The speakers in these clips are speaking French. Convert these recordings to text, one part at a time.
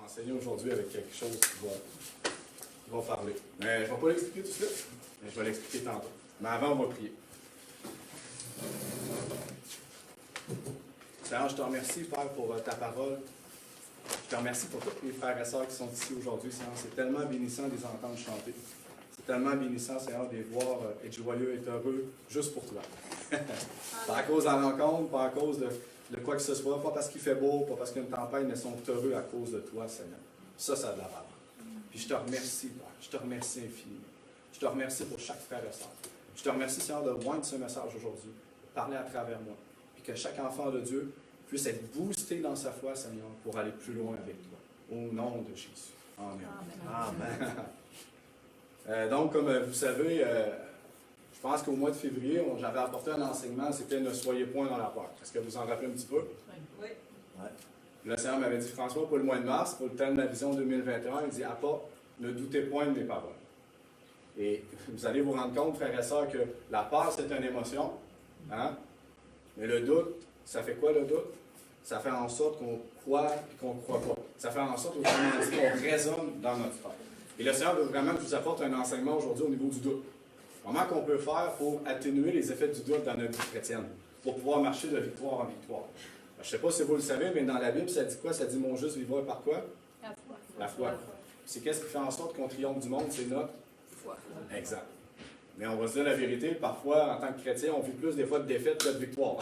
enseigner aujourd'hui avec quelque chose qui va parler. Mais je ne vais pas l'expliquer tout de suite, mais je vais l'expliquer tantôt. Mais avant, on va prier. Seigneur, je te remercie, Père, pour ta parole. Je te remercie pour tous les frères et sœurs qui sont ici aujourd'hui, Seigneur. C'est tellement bénissant de les entendre chanter. C'est tellement bénissant, Seigneur, de les voir être joyeux, être heureux, juste pour toi. Pas à cause de la rencontre, pas à cause de quoi que ce soit, pas parce qu'il fait beau, pas parce qu'il y a une tempête, mais ils sont heureux à cause de toi, Seigneur. Ça a de la valeur. Puis je te remercie, Père. Je te remercie infiniment. Je te remercie pour chaque frère et sœur. Je te remercie, Seigneur, de joindre ce message aujourd'hui, parler à travers moi, puis que chaque enfant de Dieu puisse être boosté dans sa foi, Seigneur, pour aller plus loin avec toi. Au nom de Jésus. Amen. Amen. Amen. Donc, comme vous savez, je pense qu'au mois de février, j'avais apporté un enseignement, c'était « Ne soyez point dans la peur ». Est-ce que vous en rappelez un petit peu? Oui. Ouais. Le Seigneur m'avait dit, François, pour le mois de mars, pour le thème de la vision 2021, il dit « Apporte, ne doutez point de mes paroles ». Et vous allez vous rendre compte, frères et sœurs, que la peur, c'est une émotion. Hein? Mais le doute, ça fait quoi le doute? Ça fait en sorte qu'on croit et qu'on ne croit pas. Ça fait en sorte qu'on raisonne dans notre foi. Et le Seigneur veut vraiment que je vous apporte un enseignement aujourd'hui au niveau du doute. Comment qu'on peut faire pour atténuer les effets du doute dans notre vie chrétienne, pour pouvoir marcher de victoire en victoire. Je ne sais pas si vous le savez, mais dans la Bible, ça dit quoi? Ça dit « Mon juste vivra par quoi? » La foi. La foi. C'est qu'est-ce qui fait en sorte qu'on triomphe du monde? C'est notre foi. Exact. Mais on va se dire la vérité, parfois, en tant que chrétien, on vit plus des fois de défaites que de victoire.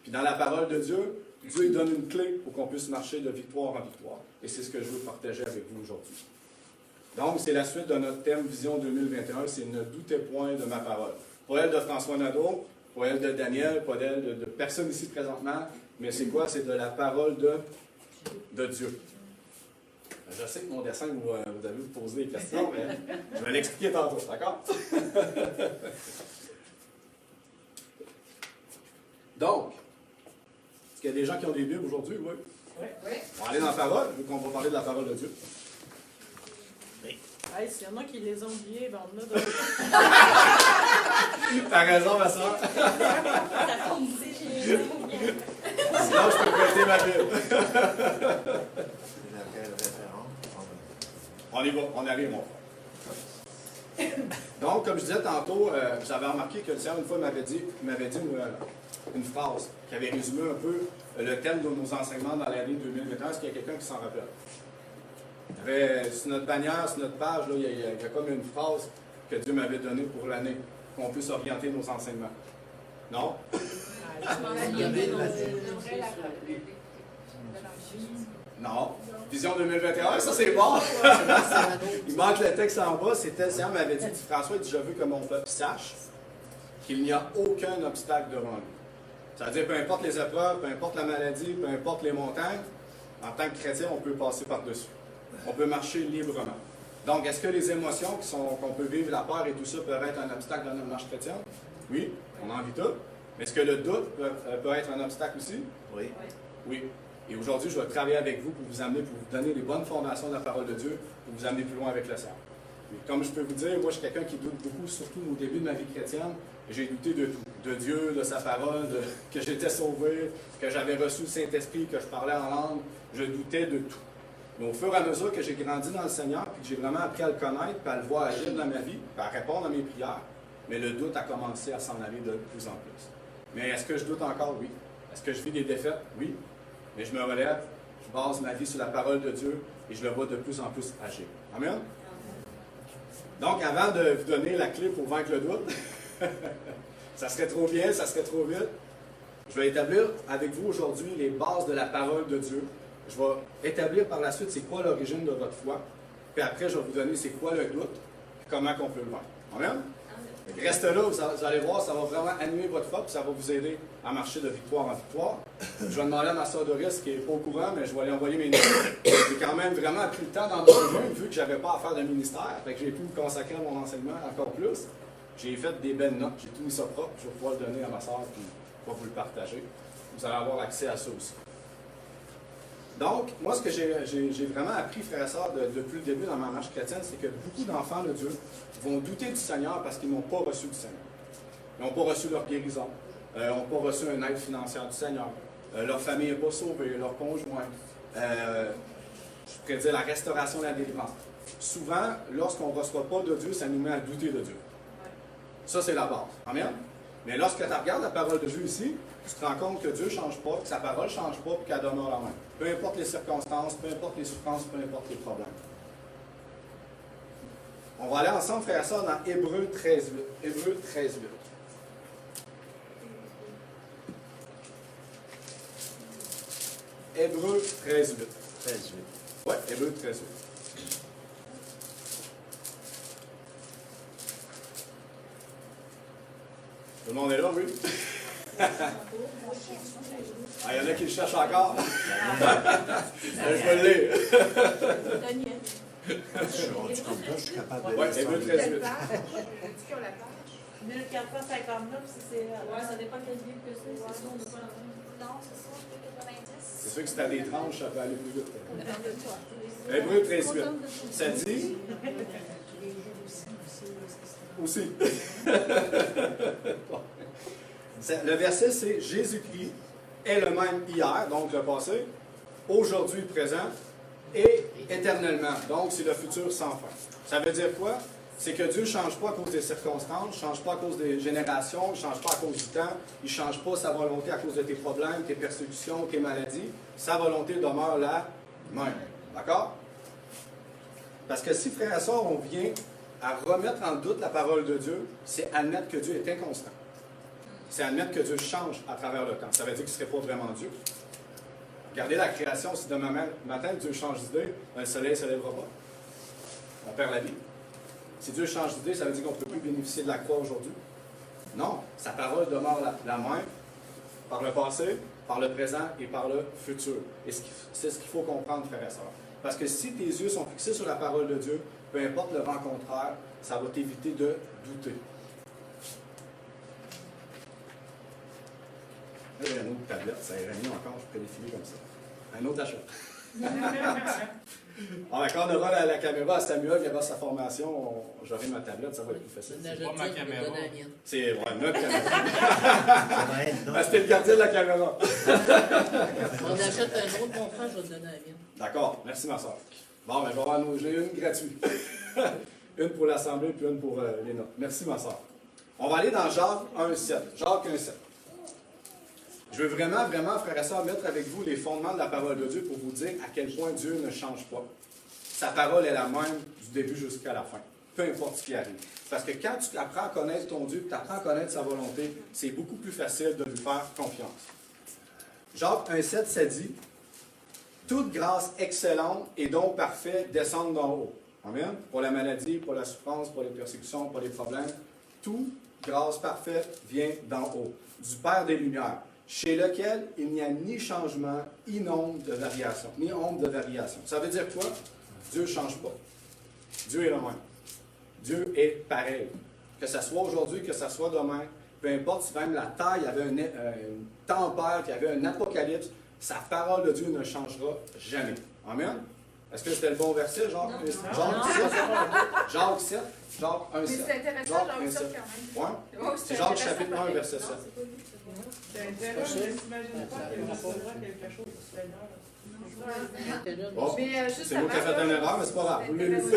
Puis dans la parole de Dieu, Dieu il donne une clé pour qu'on puisse marcher de victoire en victoire. Et c'est ce que je veux partager avec vous aujourd'hui. Donc, c'est la suite de notre thème Vision 2021, c'est « Ne doutez point de ma parole ». Pas elle de François Nadeau, pas elle de Daniel, pas elle de personne ici présentement, mais c'est quoi? C'est de la parole de Dieu. Je sais que mon dessin, vous allez vous poser des questions, mais je vais l'expliquer tantôt, d'accord? Donc, est-ce qu'il y a des gens qui ont des Bibles aujourd'hui? Oui. Oui. On va aller dans la parole, vu qu'on va parler de la parole de Dieu. Hey, s'il y en a qui les ont oubliés, ben on en a d'autres. T'as raison, ma soeur. Sinon, je peux prêter ma Bible. On y va, on arrive, mon frère. Donc, comme je disais tantôt, j'avais remarqué que le Seigneur, une fois, m'avait dit une phrase qui avait résumé un peu le thème de nos enseignements dans l'année 2021. Est-ce qu'il y a quelqu'un qui s'en rappelle? Sur notre bannière, sur notre page, là, il y a comme une phrase que Dieu m'avait donnée pour l'année, qu'on puisse orienter nos enseignements. Non? Non. Vision 2021, ça c'est bon! Il manque le texte en bas, c'était le Seigneur m'avait dit, François, il dit, je veux que mon peuple sache qu'il n'y a aucun obstacle devant lui. C'est-à-dire, peu importe les épreuves, peu importe la maladie, peu importe les montagnes, en tant que chrétien, on peut passer par-dessus. On peut marcher librement. Donc, est-ce que les émotions qu'on peut vivre, la peur et tout ça, peuvent être un obstacle dans notre marche chrétienne? Oui, on en vit tout. Mais est-ce que le doute peut être un obstacle aussi? Oui. Oui. Et aujourd'hui, je vais travailler avec vous pour vous amener, pour vous donner les bonnes fondations de la parole de Dieu, pour vous amener plus loin avec le Seigneur. Comme je peux vous dire, moi, je suis quelqu'un qui doute beaucoup, surtout au début de ma vie chrétienne. J'ai douté de tout. De Dieu, de sa parole, que j'étais sauvé, que j'avais reçu le Saint-Esprit, que je parlais en langue. Je doutais de tout. Mais au fur et à mesure que j'ai grandi dans le Seigneur, puis que j'ai vraiment appris à le connaître, puis à le voir agir dans ma vie, puis à répondre à mes prières, mais le doute a commencé à s'en aller de plus en plus. Mais est-ce que je doute encore? Oui. Est-ce que je vis des défaites? Oui. Mais je me relève, je base ma vie sur la parole de Dieu, et je le vois de plus en plus agir. Amen? Donc, avant de vous donner la clé pour vaincre le doute, ça serait trop bien, ça serait trop vite, je vais établir avec vous aujourd'hui les bases de la parole de Dieu. Je vais établir par la suite c'est quoi l'origine de votre foi. Puis après, je vais vous donner c'est quoi le doute et comment on peut le vaincre. Amen? Restez là, vous allez voir, ça va vraiment animer votre foi et ça va vous aider à marcher de victoire en victoire. Je vais demander à ma soeur Doris, qui n'est pas au courant, mais je vais lui envoyer mes notes. J'ai quand même vraiment pris le temps dans mon vie, vu que je n'avais pas à faire de ministère. Fait que j'ai pu me consacrer à mon enseignement encore plus. J'ai fait des belles notes, j'ai tout mis ça propre. Je vais pouvoir le donner à ma soeur et je vais vous le partager. Vous allez avoir accès à ça aussi. Donc, moi, ce que j'ai vraiment appris, frères et sœurs, depuis le début dans ma marche chrétienne, c'est que beaucoup d'enfants de Dieu vont douter du Seigneur parce qu'ils n'ont pas reçu du Seigneur. Ils n'ont pas reçu leur guérison, n'ont pas reçu une aide financière du Seigneur, leur famille n'est pas sauvée, leur conjoint. Je prédis la restauration de la délivrance. Souvent, lorsqu'on ne reçoit pas de Dieu, ça nous met à douter de Dieu. Ça, c'est la base. Amen? Mais lorsque tu regardes la parole de Dieu ici, tu te rends compte que Dieu ne change pas, que sa parole ne change pas, et qu'elle demeure la même. Peu importe les circonstances, peu importe les souffrances, peu importe les problèmes. On va aller ensemble, frères et sœurs, dans Hébreux 13.8. Hébreux 13.8. Hébreux 13.8. 13.8. Oui, Hébreux 13.8. Tout le monde est là, oui? Ah, il y en a qui le cherchent encore. Je peux le lire. Je suis rendu comme toi, je suis capable de Oui, lire Hébreux sans 13.8. lire. 1459, c'est. Ouais, ça dépend quel livre que c'est. Ouais. C'est ça, on n'est pas dans le- Non, c'est ça, 90. C'est sûr que si tu as des tranches, ça peut aller plus vite. Hébreux 13.8. Ça dit aussi. Le verset, c'est Jésus-Christ est le même hier, donc le passé, aujourd'hui, présent, et éternellement. Donc, c'est le futur sans fin. Ça veut dire quoi? C'est que Dieu ne change pas à cause des circonstances, ne change pas à cause des générations, ne change pas à cause du temps, il ne change pas sa volonté à cause de tes problèmes, tes persécutions, tes maladies. Sa volonté demeure la même. D'accord? Parce que si, frères et sœurs, on vient à remettre en doute la parole de Dieu, c'est admettre que Dieu est inconstant. C'est admettre que Dieu change à travers le temps. Ça veut dire qu'il ne serait pas vraiment Dieu. Regardez la création, si demain matin Dieu change d'idée, le soleil ne se lèvera pas. On perd la vie. Si Dieu change d'idée, ça veut dire qu'on ne peut plus bénéficier de la croix aujourd'hui. Non, sa parole demeure la même par le passé, par le présent et par le futur. Et c'est ce qu'il faut comprendre, frères et sœurs. Parce que si tes yeux sont fixés sur la parole de Dieu, peu importe le vent contraire, ça va t'éviter de douter. Là, j'ai une autre tablette, ça irait mieux encore, je peux défiler comme ça. Un autre achat. Alors, quand on aura la caméra à Samuel, il y aura sa formation, j'aurai ma tablette, ça va être plus facile. C'est pas ma caméra. C'est notre caméra. Ça va être Ben, c'était le gardien de la caméra. On achète un autre contrat, je vais te donner la mienne. D'accord, merci ma soeur. Bon, ben, j'ai une gratuite. Une pour l'Assemblée, puis une pour les notes. Merci ma soeur. On va aller dans Jacques 1.7. Jacques 1.7. Je veux vraiment, frères et sœurs, mettre avec vous les fondements de la parole de Dieu pour vous dire à quel point Dieu ne change pas. Sa parole est la même du début jusqu'à la fin, peu importe ce qui arrive. Parce que quand tu apprends à connaître ton Dieu, tu apprends à connaître sa volonté, c'est beaucoup plus facile de lui faire confiance. Jacques 1.7, ça dit « Toute grâce excellente et don parfait descend d'en haut. » Amen. Pour la maladie, pour la souffrance, pour les persécutions, pour les problèmes, toute grâce parfaite vient d'en haut, du Père des Lumières, chez lequel il n'y a ni changement, ni ombre de variation. Ni ombre de variation. Ça veut dire quoi? Dieu ne change pas. Dieu est le même. Dieu est pareil. Que ce soit aujourd'hui, que ce soit demain, peu importe si même la terre, il y avait une tempête, il y avait un apocalypse, sa parole de Dieu ne changera jamais. Amen? Est-ce que c'était le bon verset, Jacques 7? Jacques 7? Jacques 1, 7. Mais c'est intéressant, Jacques 7 quand même. Ouais? Oh, C'est Jacques chapitre 1, verset 7. C'est intéressant, je n'imagine pas qu'il recevra quelque chose du Seigneur. Bon, Mais juste c'est moi qui ai fait une erreur, mais c'est pas grave. Vous l'avez dit.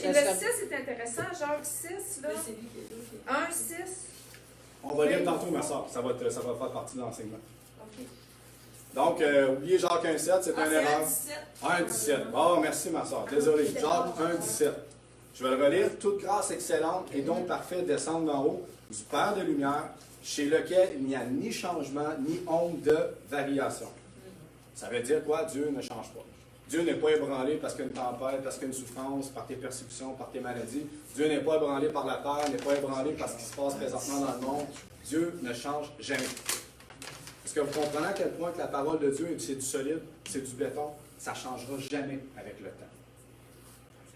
Le 6 est intéressant, Jacques 6, là. 1, 6. On va lire tantôt, ma soeur. Ça va faire partie de l'enseignement. OK. Donc, oubliez Jacques 1, 7, c'est une erreur. 1, 17. Oh, merci, ma soeur. Désolé. Jacques 1, 17. Je vais le relire. Toute grâce excellente et don parfait descend d'en haut, du Père de lumière, chez lequel il n'y a ni changement, ni ombre de variation. Ça veut dire quoi? Dieu ne change pas. Dieu n'est pas ébranlé parce qu'il y a une tempête, parce qu'il y a une souffrance, par tes persécutions, par tes maladies. Dieu n'est pas ébranlé par la terre, n'est pas ébranlé par ce qui se passe présentement dans le monde. Dieu ne change jamais. Est-ce que vous comprenez à quel point que la parole de Dieu, c'est du solide, c'est du béton, ça ne changera jamais avec le temps.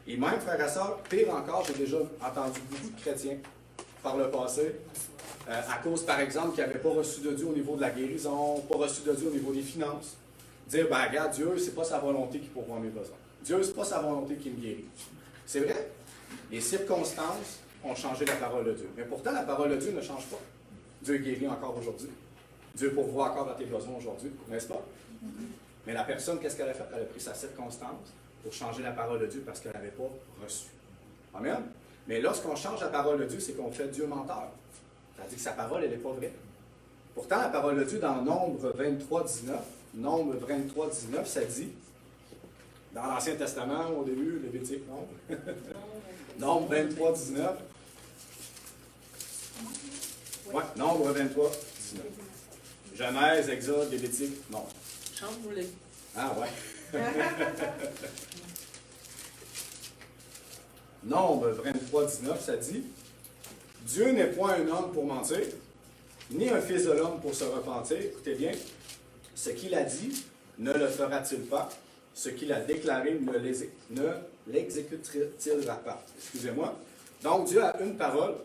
Et même, frères et sœurs, pire encore, j'ai déjà entendu beaucoup de chrétiens par le passé, à cause, par exemple, qu'ils n'avaient pas reçu de Dieu au niveau de la guérison, pas reçu de Dieu au niveau des finances, dire, ben regarde, Dieu, c'est pas sa volonté qui pourvoit mes besoins. Dieu, c'est pas sa volonté qui me guérit. C'est vrai, les circonstances ont changé la parole de Dieu. Mais pourtant, la parole de Dieu ne change pas. Dieu guérit encore aujourd'hui. Dieu pourvoit encore à tes besoins aujourd'hui, n'est-ce pas? Mais la personne, qu'est-ce qu'elle a fait? Elle a pris sa circonstance pour changer la parole de Dieu parce qu'elle n'avait pas reçu. Amen? Mais lorsqu'on change la parole de Dieu, c'est qu'on fait Dieu menteur. C'est-à-dire que sa parole, elle n'est pas vraie. Pourtant, la parole de Dieu dans Nombre 23, 19, Nombre 23, 19, ça dit, dans l'Ancien Testament, au début, Lévitique, Nombre, Nombre 23, 19. Oui, Nombre 23, 19. Genèse, Exode, Lévitique, Nombre. Chambre-les. Ah ouais. Nombre 23, 19, ça dit, Dieu n'est point un homme pour mentir, ni un fils de l'homme pour se repentir. Écoutez bien, ce qu'il a dit, ne le fera-t-il pas? Ce qu'il a déclaré, ne l'exécutera-t-il pas? Excusez-moi. Donc, Dieu a une parole.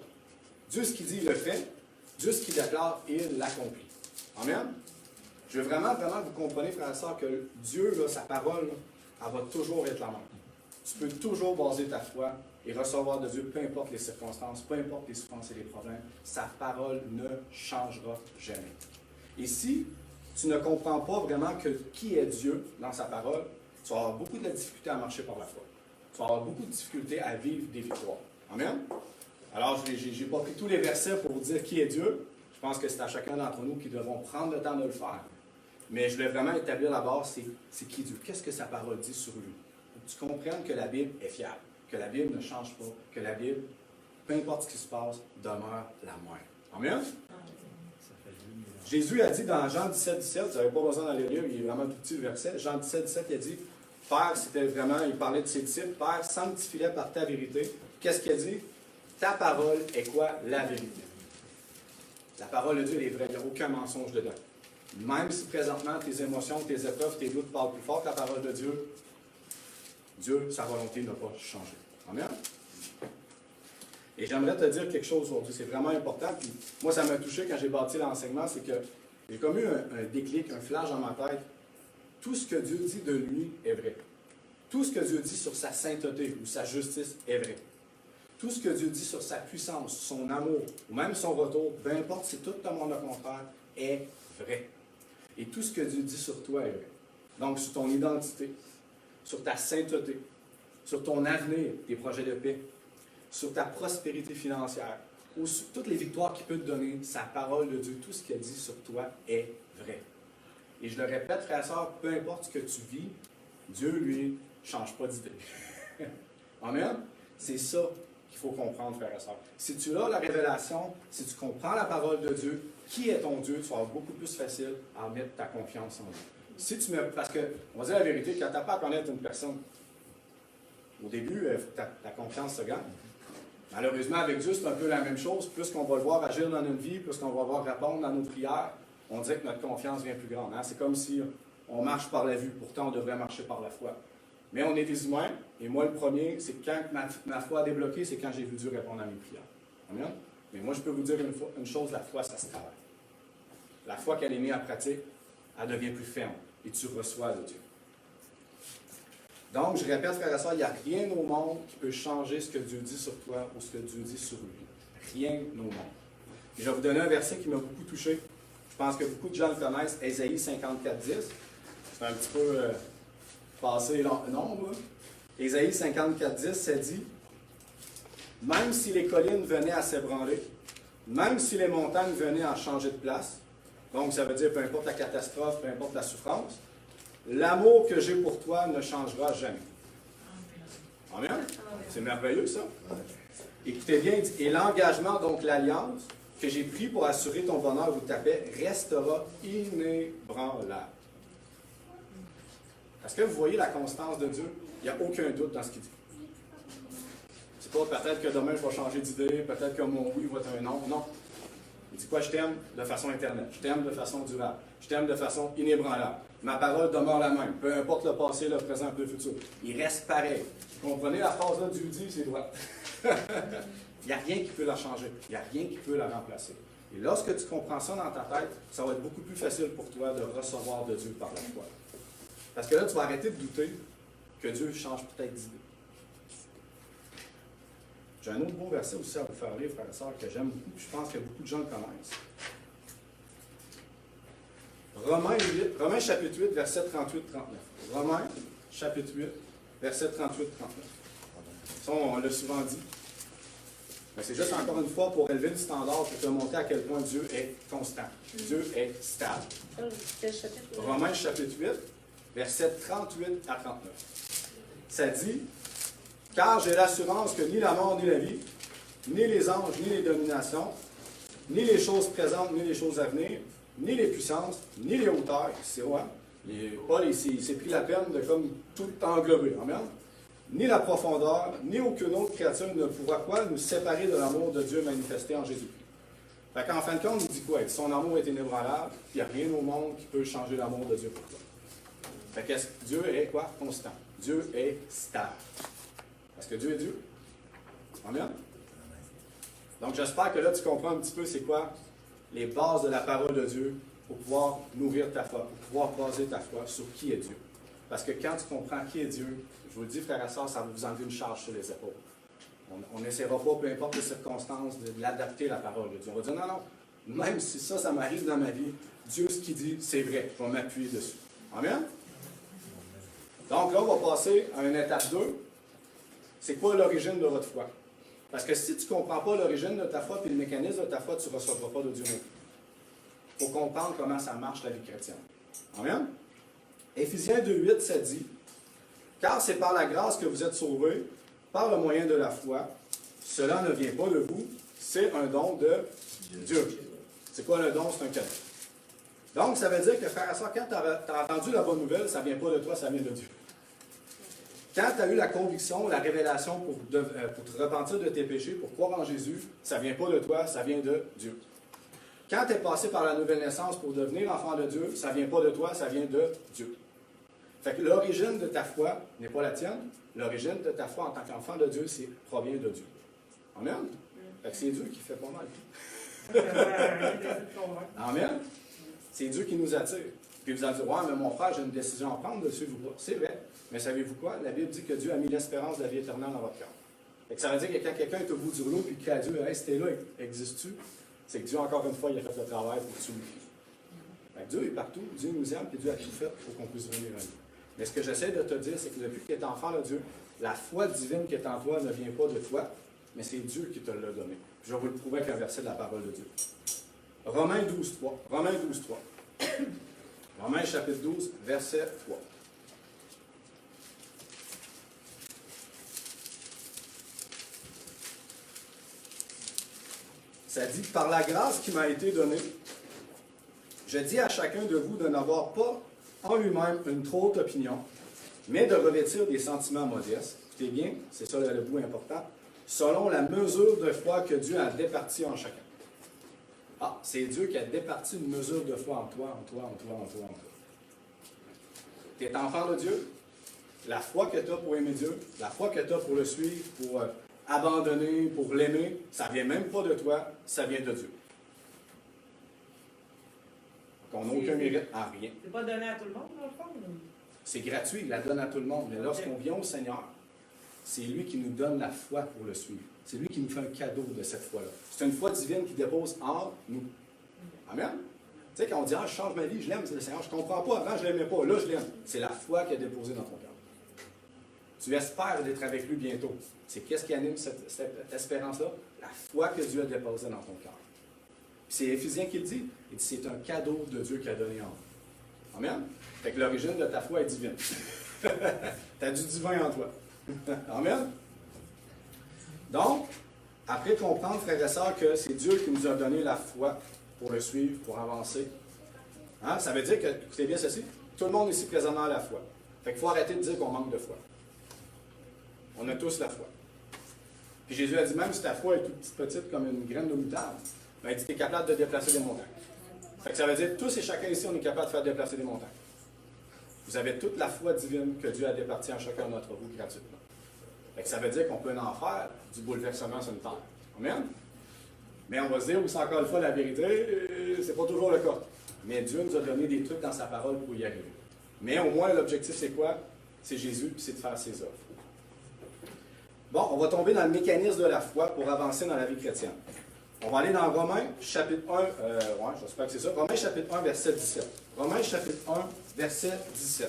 Dieu, ce qu'il dit, il le fait. Dieu, ce qu'il déclare, il l'accomplit. Amen? Je veux vraiment que vous compreniez, frères et sœurs, que Dieu, là, sa parole, là, elle va toujours être la même. Tu peux toujours baser ta foi et recevoir de Dieu, peu importe les circonstances, peu importe les souffrances et les problèmes. Sa parole ne changera jamais. Et si tu ne comprends pas vraiment qui est Dieu dans sa parole, tu vas avoir beaucoup de difficultés à marcher par la foi. Tu vas avoir beaucoup de difficultés à vivre des victoires. Amen? Alors, je n'ai pas pris tous les versets pour vous dire qui est Dieu. Je pense que c'est à chacun d'entre nous qui devront prendre le temps de le faire. Mais je voulais vraiment établir la base, c'est qui Dieu? Qu'est-ce que sa parole dit sur lui? Pour que tu comprennes que la Bible est fiable, que la Bible ne change pas, que la Bible, peu importe ce qui se passe, demeure la même. Amen? Jésus a dit dans Jean 17, 17, vous n'avez pas besoin d'aller lire, il est vraiment tout petit le verset. Jean 17, 17, il a dit, Père, c'était vraiment, il parlait de ses disciples, Père, sanctifie-les par ta vérité. Qu'est-ce qu'il a dit? Ta parole est quoi? La vérité. La parole de Dieu elle est vraie, il n'y a aucun mensonge dedans. Même si présentement tes émotions, tes épreuves, tes doutes parlent plus fort que la parole de Dieu, Dieu, sa volonté n'a pas changé. Amen? Et j'aimerais te dire quelque chose aujourd'hui, c'est vraiment important. Puis moi, ça m'a touché quand j'ai bâti l'enseignement, c'est que j'ai comme eu un déclic, un flash dans ma tête. Tout ce que Dieu dit de lui est vrai. Tout ce que Dieu dit sur sa sainteté ou sa justice est vrai. Tout ce que Dieu dit sur sa puissance, son amour, ou même son retour, peu importe si tout le monde le contraire, est vrai. Et tout ce que Dieu dit sur toi est vrai. Donc, sur ton identité, sur ta sainteté, sur ton avenir, tes projets de paix, sur ta prospérité financière, ou sur toutes les victoires qu'il peut te donner, sa parole de Dieu, tout ce qu'il a dit sur toi est vrai. Et je le répète, frères et sœurs, peu importe ce que tu vis, Dieu, lui, ne change pas d'idée. Amen? C'est ça qu'il faut comprendre, frères et sœurs. Si tu as la révélation, si tu comprends la parole de Dieu, qui est ton Dieu, tu vas avoir beaucoup plus facile à mettre ta confiance en lui. Si tu me, parce que, on va dire la vérité, quand tu n'as pas à connaître une personne, au début, il faut que ta confiance se gagne. Malheureusement, avec Dieu, c'est un peu la même chose. Plus qu'on va le voir agir dans notre vie, plus qu'on va le voir répondre dans nos prières, on dirait que notre confiance devient plus grande. Hein? C'est comme si on marche par la vue. Pourtant, on devrait marcher par la foi. Mais on est des humains. Et moi, le premier, c'est quand ma foi a débloqué, c'est quand j'ai vu Dieu répondre à mes prières. Amen? Mais moi, je peux vous dire une chose, la foi, ça se travaille. La foi qu'elle est mise en pratique, elle devient plus ferme. Et tu reçois de Dieu. Donc, je répète, frères et sœurs, il n'y a rien au monde qui peut changer ce que Dieu dit sur toi ou ce que Dieu dit sur lui. Rien au monde. Et je vais vous donner un verset qui m'a beaucoup touché. Je pense que beaucoup de gens le connaissent, Ésaïe 54, 10. C'est un petit peu passé nombre. Ésaïe 54, 10, ça dit « Même si les collines venaient à s'ébranler, même si les montagnes venaient à changer de place, donc ça veut dire peu importe la catastrophe, peu importe la souffrance, l'amour que j'ai pour toi ne changera jamais. » Amen? C'est merveilleux, ça. Écoutez bien, il dit, et l'engagement, donc l'alliance, que j'ai pris pour assurer ton bonheur ou ta paix, restera inébranlable. Est-ce que vous voyez la constance de Dieu? Il n'y a aucun doute dans ce qu'il dit. C'est pas peut-être que demain je vais changer d'idée, peut-être que mon oui va être un non. Non. Il dit quoi? Je t'aime de façon éternelle. Je t'aime de façon durable. Je t'aime de façon inébranlable. Ma parole demeure la même. Peu importe le passé, le présent, le futur. Il reste pareil. Vous comprenez la phrase là, Dieu dit, c'est droit. Il n'y a rien qui peut la changer. Il n'y a rien qui peut la remplacer. Et lorsque tu comprends ça dans ta tête, ça va être beaucoup plus facile pour toi de recevoir de Dieu par la foi. Parce que là, tu vas arrêter de douter que Dieu change peut-être d'idée. J'ai un autre beau verset aussi à vous faire lire, frères et sœurs, que j'aime beaucoup, puis je pense que beaucoup de gens le connaissent. Romains chapitre 8, verset 38-39. Romains chapitre 8, verset 38-39. Ça, on l'a souvent dit. Mais c'est juste encore une fois pour élever le standard, pour te montrer à quel point Dieu est constant. Dieu est stable. Quel chapitre? Romains chapitre 8, verset 38 à 39. Ça dit, « Car j'ai l'assurance que ni la mort ni la vie, ni les anges, ni les dominations, ni les choses présentes, ni les choses à venir, ni les puissances, ni les hauteurs. » C'est vrai. Paul, il s'est pris la peine de comme tout englober. Amen. Ni la profondeur, ni aucune autre créature ne pourra quoi nous séparer de l'amour de Dieu manifesté en Jésus-Christ. Fait qu'en fin de compte, il dit quoi? Son amour est inébranlable, il n'y a rien au monde qui peut changer l'amour de Dieu pour toi. Fait que Dieu est quoi? Constant. Dieu est stable. Parce que Dieu est Dieu. Amen? Donc j'espère que là tu comprends un petit peu c'est quoi les bases de la parole de Dieu pour pouvoir nourrir ta foi, pour pouvoir baser ta foi sur qui est Dieu. Parce que quand tu comprends qui est Dieu, je vous le dis, frères et sœurs, ça va vous enlever une charge sur les épaules. On n'essaiera pas, peu importe les circonstances, de l'adapter la parole de Dieu. On va dire, non, non, même si ça m'arrive dans ma vie, Dieu, ce qu'il dit, c'est vrai. Je vais m'appuyer dessus. Amen? Donc là, on va passer à une étape 2. C'est quoi l'origine de votre foi? Parce que si tu ne comprends pas l'origine de ta foi et le mécanisme de ta foi, tu ne recevras pas de Dieu non plus. Il faut comprendre comment ça marche la vie chrétienne. Amen? Éphésiens 2,8, ça dit, « Car c'est par la grâce que vous êtes sauvés, par le moyen de la foi. Cela ne vient pas de vous, c'est un don de Dieu. » C'est quoi le don? C'est un cadeau. Donc, ça veut dire que, frère et soeur, quand tu as entendu la bonne nouvelle, ça ne vient pas de toi, ça vient de Dieu. Quand tu as eu la conviction, la révélation pour te repentir de tes péchés, pour croire en Jésus, ça ne vient pas de toi, ça vient de Dieu. Quand tu es passé par la nouvelle naissance pour devenir enfant de Dieu, ça ne vient pas de toi, ça vient de Dieu. Fait que l'origine de ta foi n'est pas la tienne. L'origine de ta foi en tant qu'enfant de Dieu, provient de Dieu. Amen? Fait que c'est Dieu qui fait pas mal. Amen? C'est Dieu qui nous attire. Puis vous allez dire, ouais, mais mon frère, j'ai une décision à prendre de suivre ou pas. C'est vrai. Mais savez-vous quoi? La Bible dit que Dieu a mis l'espérance de la vie éternelle dans votre cœur. Fait que ça veut dire que quand quelqu'un est au bout du rouleau et qu'il crie à Dieu, hey, c'était là, existes-tu? C'est que Dieu, encore une fois, il a fait le travail pour que tu l'oublies. Fait que Dieu est partout, Dieu nous aime, et Dieu a tout fait pour qu'on puisse venir à lui. Mais ce que j'essaie de te dire, c'est que depuis que tu es enfant de Dieu, la foi divine qui est en toi ne vient pas de toi, mais c'est Dieu qui te l'a donné. Je vais vous le prouver avec un verset de la parole de Dieu. Romains 12, 3. Romains 12, 3. Romains chapitre 12, verset 3. Ça dit, par la grâce qui m'a été donnée, je dis à chacun de vous de n'avoir pas en lui-même une trop haute opinion, mais de revêtir des sentiments modestes. Écoutez bien, c'est ça le bout important, selon la mesure de foi que Dieu a départie en chacun. Ah, c'est Dieu qui a départi une mesure de foi en toi, en toi, en toi, en toi, en toi. Tu es enfant de Dieu, la foi que tu as pour aimer Dieu, la foi que tu as pour le suivre, pour abandonner, pour l'aimer, ça ne vient même pas de toi, ça vient de Dieu. On n'a aucun mérite à rien. C'est pas donné à tout le monde, dans le fond? C'est gratuit, il la donne à tout le monde. Mais lorsqu'on vient au Seigneur, c'est lui qui nous donne la foi pour le suivre. C'est lui qui nous fait un cadeau de cette foi-là. C'est une foi divine qui dépose en nous. Amen? Tu sais, quand on dit, ah, je change ma vie, je l'aime, c'est le Seigneur. Je ne comprends pas, avant je ne l'aimais pas, là je l'aime. C'est la foi qui est déposée dans ton cœur. Tu espères d'être avec lui bientôt. C'est qu'est-ce qui anime cette espérance-là? La foi que Dieu a déposée dans ton cœur. C'est Éphésiens qui le dit. Il dit, c'est un cadeau de Dieu qu'il a donné en nous. Amen? Fait que l'origine de ta foi est divine. Tu as du divin en toi. Amen? Donc, après comprendre, frères et sœurs, que c'est Dieu qui nous a donné la foi pour le suivre, pour avancer. Hein? Ça veut dire que, écoutez bien ceci, tout le monde ici présentement a la foi. Fait qu'il faut arrêter de dire qu'on manque de foi. On a tous la foi. Puis Jésus a dit, même si ta foi est toute petite comme une graine de moutarde, ben, il dit, tu es capable de déplacer des montagnes. Fait que ça veut dire, tous et chacun ici, on est capable de faire déplacer des montagnes. Vous avez toute la foi divine que Dieu a départie en chacun de notre vous gratuitement. Fait que ça veut dire qu'on peut en faire du bouleversement sur une terre. Amen? Mais on va se dire, oui, c'est encore une fois la vérité, c'est pas toujours le cas. Mais Dieu nous a donné des trucs dans sa parole pour y arriver. Mais au moins, l'objectif, c'est quoi? C'est Jésus, puis c'est de faire ses œuvres. Bon, on va tomber dans le mécanisme de la foi pour avancer dans la vie chrétienne. On va aller dans Romains, chapitre 1, j'espère que c'est ça. Romains, chapitre 1, verset 17. Romains chapitre 1, verset 17.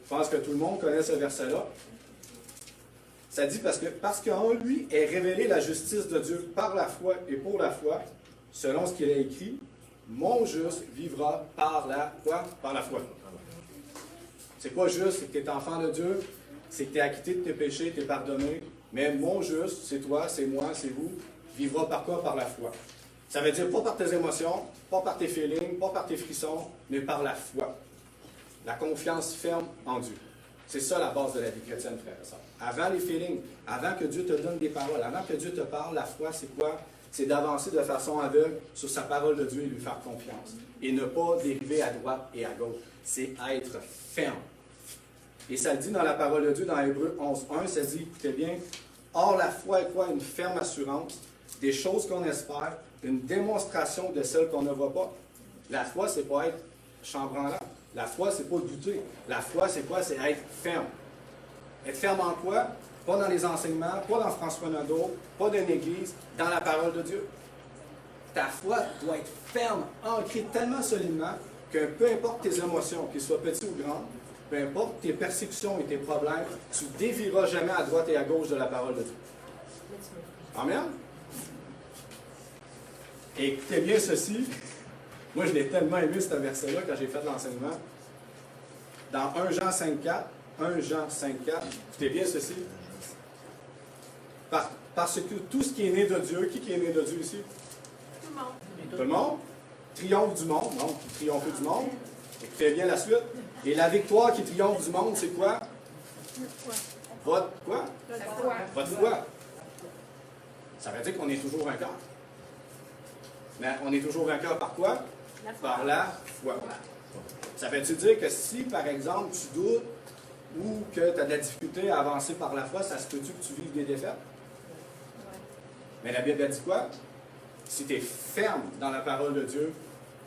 Je pense que tout le monde connaît ce verset-là. Ça dit parce qu'en lui est révélée la justice de Dieu par la foi et pour la foi, selon ce qu'il a écrit, mon juste vivra par la quoi? Par la foi. C'est quoi juste? C'est que tu es enfant de Dieu, c'est que tu es acquitté de tes péchés, tu es pardonné. Mais mon juste, c'est toi, c'est moi, c'est vous, vivra par quoi? Par la foi. Ça veut dire pas par tes émotions, pas par tes feelings, pas par tes frissons, mais par la foi. La confiance ferme en Dieu. C'est ça la base de la vie chrétienne, frère et sœur. Avant les feelings, avant que Dieu te donne des paroles, avant que Dieu te parle, la foi, c'est quoi? C'est d'avancer de façon aveugle sur sa parole de Dieu et lui faire confiance. Et ne pas dériver à droite et à gauche. C'est être ferme. Et ça dit dans la parole de Dieu, dans Hébreux 11.1, ça dit, écoutez bien, or la foi est quoi? Une ferme assurance des choses qu'on espère, une démonstration de celles qu'on ne voit pas. La foi, c'est pas être chambranlant. La foi, c'est pas douter. La foi, c'est quoi? C'est être ferme. Être ferme en quoi? Pas dans les enseignements, pas dans François Nadeau, pas dans l'Église, dans la parole de Dieu. Ta foi doit être ferme, ancrée tellement solidement que peu importe tes émotions, qu'elles soient petites ou grandes, peu importe tes persécutions et tes problèmes, tu ne dévieras jamais à droite et à gauche de la parole de Dieu. Amen? Et écoutez bien ceci. Moi, je l'ai tellement aimé, ce verset-là, quand j'ai fait l'enseignement. Dans 1 Jean 5.4, 1 Jean 5.4, écoutez bien ceci. Parce que tout ce qui est né de Dieu, qui est né de Dieu ici? Tout le monde. Tout le monde? Triomphe du monde, non? Qui triomphe du monde. Écoutez bien la suite. Et la victoire qui triomphe du monde, c'est quoi? Votre quoi? La foi. Votre foi. Ça veut dire qu'on est toujours vainqueur. Mais on est toujours vainqueur par quoi? Par la foi. Ça veut-tu dire que si, par exemple, tu doutes ou que tu as de la difficulté à avancer par la foi, ça se peut-tu que tu vives des défaites? Mais la Bible a dit quoi? Si tu es ferme dans la parole de Dieu,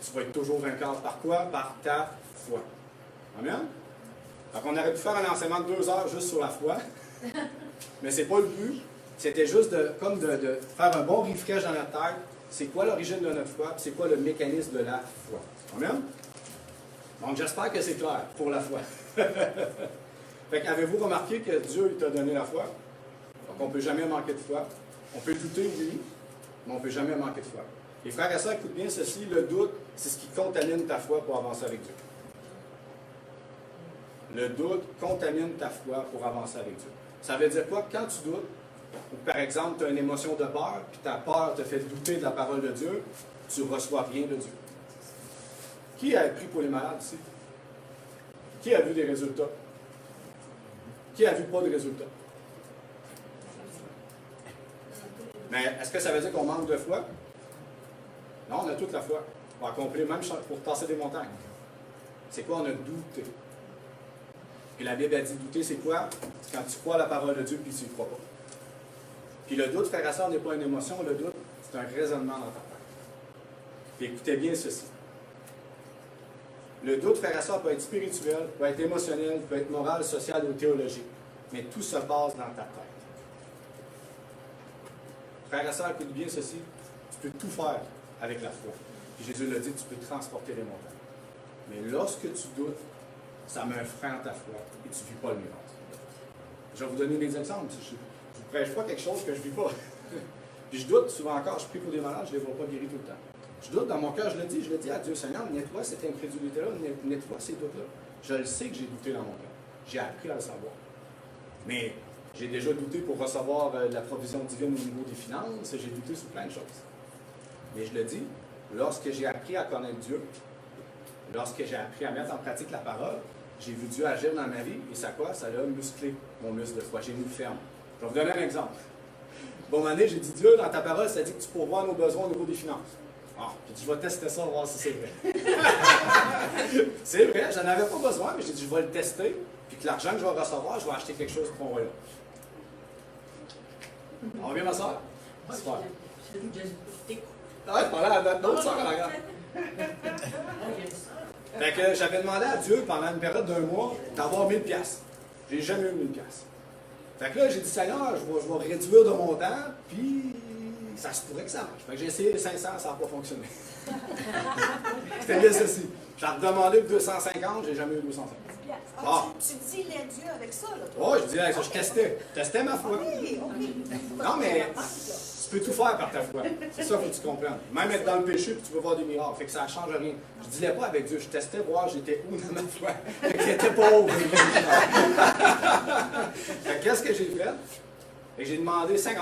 tu vas être toujours vainqueur. Par quoi? Par ta foi. Amen? Donc on aurait pu faire un enseignement de 2 heures juste sur la foi, mais c'est pas le but. C'était juste de faire un bon refresh dans notre tête. C'est quoi l'origine de notre foi? C'est quoi le mécanisme de la foi? Amen? Donc j'espère que c'est clair pour la foi. Fait qu'avez-vous remarqué que Dieu t'a donné la foi? Donc on ne peut jamais manquer de foi. On peut douter, oui, mais on ne peut jamais manquer de foi. Et frères et sœurs, écoute bien ceci, le doute, c'est ce qui contamine ta foi pour avancer avec Dieu. Le doute contamine ta foi pour avancer avec Dieu. Ça veut dire quoi? Quand tu doutes, ou par exemple, tu as une émotion de peur, puis ta peur te fait douter de la parole de Dieu, tu ne reçois rien de Dieu. Qui a prié pour les malades ici? Qui a vu des résultats? Qui a vu pas de résultats? Mais est-ce que ça veut dire qu'on manque de foi? Non, on a toute la foi. Pour accomplir, même pour tasser des montagnes. C'est quoi? On a douté. Et la Bible a dit douter, c'est quoi? C'est quand tu crois à la parole de Dieu puis tu n'y crois pas. Puis le doute, frère et sœur, n'est pas une émotion. Le doute, c'est un raisonnement dans ta tête. Puis écoutez bien ceci. Le doute, frère et sœur, peut être spirituel, peut être émotionnel, peut être moral, social ou théologique. Mais tout se base dans ta tête. Frère et sœur, écoute bien ceci. Tu peux tout faire avec la foi. Puis Jésus l'a dit, tu peux transporter les montagnes. Mais lorsque tu doutes, ça met un frein à ta foi et tu ne vis pas le miracle. Je vais vous donner des exemples. Je ne prêche pas quelque chose que je ne vis pas. Puis je doute souvent encore, je prie pour des malades, je ne les vois pas guéris tout le temps. Je doute dans mon cœur, je le dis à Dieu, Seigneur, nettoie cette incrédulité-là, nettoie ces doutes-là. Je le sais que j'ai douté dans mon cœur. J'ai appris à le savoir. Mais j'ai déjà douté pour recevoir la provision divine au niveau des finances, j'ai douté sur plein de choses. Mais je le dis, lorsque j'ai appris à connaître Dieu, lorsque j'ai appris à mettre en pratique la parole, j'ai vu Dieu agir dans ma vie et ça quoi? Ça l'a musclé, mon muscle de foi. J'ai mis ferme. Je vais vous donner un exemple. Bon, moment donné, j'ai dit, Dieu, dans ta parole, ça dit que tu pourvois nos besoins au niveau des finances. Ah, puis je vais tester ça, voir si c'est vrai. C'est vrai, j'en avais pas besoin, mais j'ai dit, je vais le tester, puis que l'argent que je vais recevoir, je vais acheter quelque chose pour mon royaume. On revient, ma soeur? Super. Ah, voilà, d'autres soeurs à la gare. Fait que j'avais demandé à Dieu, pendant une période d'1 mois, d'avoir 1000$. J'ai jamais eu 1000$. Fait que là, j'ai dit, Seigneur, je vais réduire de mon temps, puis ça se pourrait que ça marche. Fait que j'ai essayé 500, ça n'a pas fonctionné. C'était bien ceci. J'ai redemandé 250, j'ai jamais eu 250. Ah, tu dis les dieux avec ça, là, toi? Oh, je disais, je testais. Je testais ma foi. Oui, oui. Non, mais tu peux tout faire par ta foi. C'est ça qu'il faut que tu comprennes. Même être dans le péché, puis tu peux voir des miracles. Fait que ça ne change rien. Je ne disais pas avec Dieu, je testais voir j'étais où dans ma foi. Fait que j'étais pauvre. Fait que qu'est-ce que j'ai fait? Fait que j'ai demandé 50$.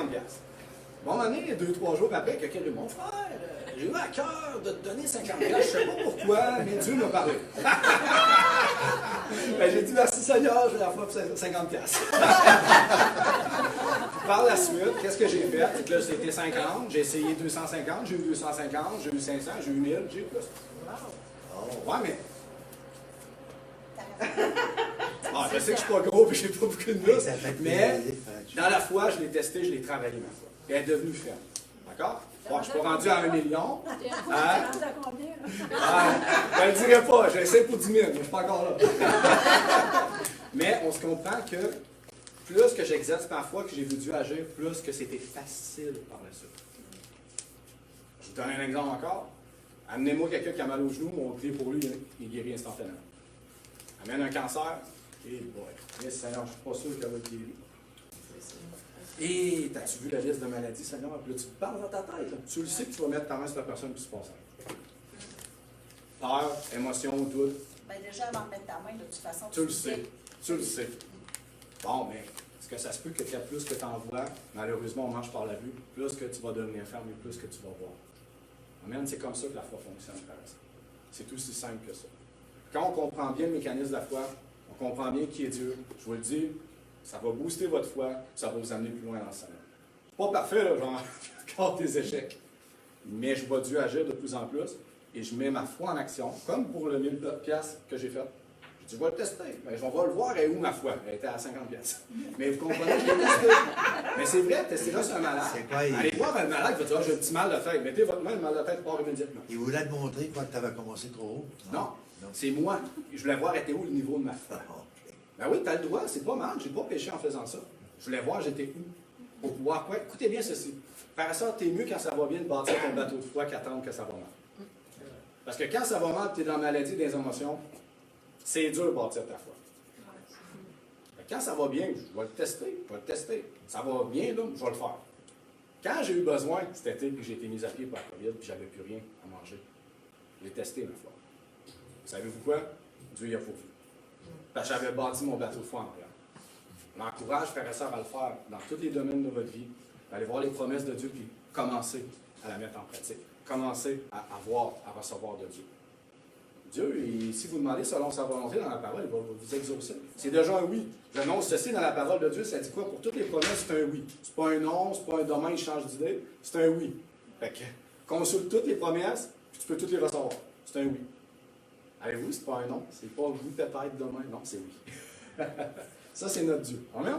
Bon, à un moment donné, 2-3 jours après, quelqu'un dit, mon frère, j'ai eu à cœur de te donner 50$. Je ne sais pas pourquoi, mais Dieu m'a parlé. Ben, j'ai dit, merci Seigneur, j'ai la foi pour 50$. Par la suite, qu'est-ce que j'ai fait? C'est que là, c'était 50, j'ai essayé 250, j'ai eu 250, j'ai eu 500, j'ai eu 1000, j'ai eu plus. Ouais, mais. Ah, je sais que je suis pas gros et j'ai pas beaucoup de muscles, mais dans la foi, je l'ai testé, je l'ai travaillé, ma foi. Et elle est devenue ferme. D'accord? Bon, je ne suis pas rendu à 1 million. Hein? Je ne le dirai pas, j'essaie pour 10 000, mais je ne suis pas encore là. Mais on se comprend que plus que j'exerce ma foi, que j'ai vu Dieu agir, plus que c'était facile par la suite. Je vous donne un exemple encore. Amenez-moi quelqu'un qui a mal au genou, mon clé pour lui, il guérit instantanément. Amène un cancer, et boy, yes, Seigneur, je ne suis pas sûr qu'elle va le guérir. Et t'as-tu vu la liste de maladies, Seigneur? Puis là, tu te parles dans ta tête. Là. Tu le sais que tu vas mettre ta main sur la personne qui se passe. Peur, émotion, doute. Bien, déjà, avant de mettre ta main, de toute façon, Tu le sais. Tu le sais. Bon, mais est-ce que ça se peut que tu as plus que tu envoies? Malheureusement, on marche par la vue. Plus que tu vas devenir ferme et plus que tu vas voir. Amen. C'est comme ça que la foi fonctionne, frère. C'est aussi simple que ça. Quand on comprend bien le mécanisme de la foi, on comprend bien qui est Dieu. Je vous le dis, ça va booster votre foi, ça va vous amener plus loin dans le Seigneur. C'est pas parfait, là, genre, encore des échecs. Mais je vois Dieu agir de plus en plus et je mets ma foi en action, comme pour le 1000$ que j'ai fait. Je dis, je vais le tester. Mais on va le voir, elle est où ma foi? Elle était à 50$. Mais vous comprenez, je l'ai testé. Mais c'est vrai, testez-là sur un malade. C'est quoi, Allez voir un malade, il va dire, j'ai un petit mal de tête. Mettez votre main, le mal de tête part immédiatement. Il voulait te montrer quand tu avais commencé trop haut? Non. C'est moi. Je voulais voir était où le niveau de ma foi. Ben oui, tu as le droit, c'est pas mal, j'ai pas péché en faisant ça. Je voulais voir j'étais où. Pour pouvoir quoi? Écoutez bien ceci. Faire ça, t'es mieux quand ça va bien de bâtir ton bateau de foi qu'attendre que ça va mal. Parce que quand ça va mal, tu es dans la maladie des émotions, c'est dur de bâtir ta foi. Quand ça va bien, je vais le tester, Ça va bien, là, je vais le faire. Quand j'ai eu besoin, cet été, puis j'ai été mis à pied par la COVID, puis j'avais plus rien à manger, j'ai testé ma foi. Savez-vous quoi? Dieu y a pourvu. Parce que j'avais bâti mon bateau de foi en arrière. J'encourage frères et sœurs à le faire dans tous les domaines de votre vie, d'aller voir les promesses de Dieu, puis commencer à la mettre en pratique. Commencer à voir, à recevoir de Dieu. Dieu, si vous demandez selon sa volonté dans la parole, il va vous exaucer. C'est déjà un oui. J'annonce ceci dans la parole de Dieu, ça dit quoi? Pour toutes les promesses, c'est un oui. C'est pas un non, c'est pas un demain, il change d'idée, c'est un oui. Fait que consulte toutes les promesses, puis tu peux toutes les recevoir. C'est un oui. Avez-vous, c'est pas un non, c'est pas oui peut-être demain, non, c'est oui. Ça, c'est notre Dieu. Amen?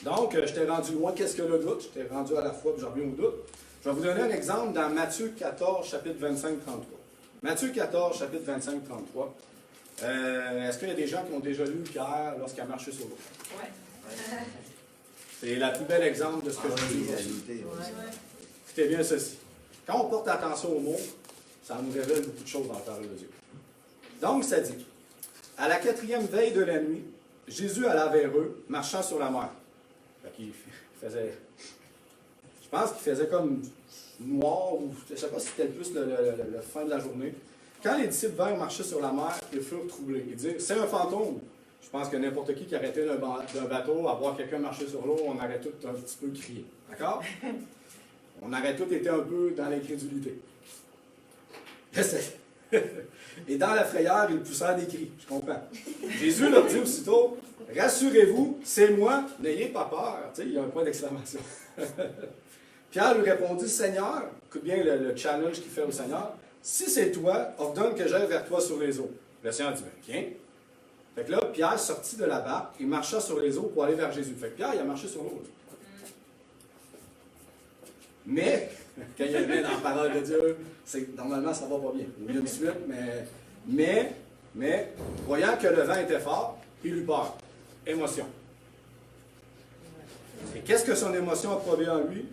Donc, je t'ai rendu loin, qu'est-ce que le doute? Je t'ai rendu à la foi, puis j'en reviens au doute. Je vais vous donner un exemple dans Matthieu 14, chapitre 25-33. Matthieu 14, chapitre 25-33. Est-ce qu'il y a des gens qui ont déjà lu Pierre lorsqu'il a marché sur l'eau? Oui. C'est la plus belle exemple de ce que je dis aujourd'hui. Écoutez bien ceci. Quand on porte attention aux mots, ça nous révèle beaucoup de choses dans la parole de Dieu. Donc, ça dit, à la 4e veille de la nuit, Jésus alla vers eux, marchant sur la mer. Il faisait, je pense qu'il faisait comme noir, ou je ne sais pas si c'était plus le fin de la journée. Quand les disciples vinrent marcher sur la mer, ils furent troublés. Ils dirent, c'est un fantôme. Je pense que n'importe qui arrêtait d'un bateau à voir quelqu'un marcher sur l'eau, on aurait tout un petit peu crié. D'accord? On aurait tous été un peu dans l'incrédulité. Et dans la frayeur, ils poussèrent des cris. Je comprends. Jésus leur dit aussitôt, rassurez-vous, c'est moi, n'ayez pas peur. Tu sais, il y a un point d'exclamation. Pierre lui répondit, Seigneur, écoute bien le challenge qu'il fait au Seigneur, si c'est toi, ordonne que j'aille vers toi sur les eaux. Le Seigneur dit, viens. Fait que là, Pierre sortit de la barque et marcha sur les eaux pour aller vers Jésus. Fait que Pierre, il a marché sur l'eau. Mais, quand il y a bien dans la parole de Dieu, normalement, ça va pas bien. Il y a une suite, mais, voyant que le vent était fort, il eut peur. Émotion. Et qu'est-ce que son émotion a produit en lui?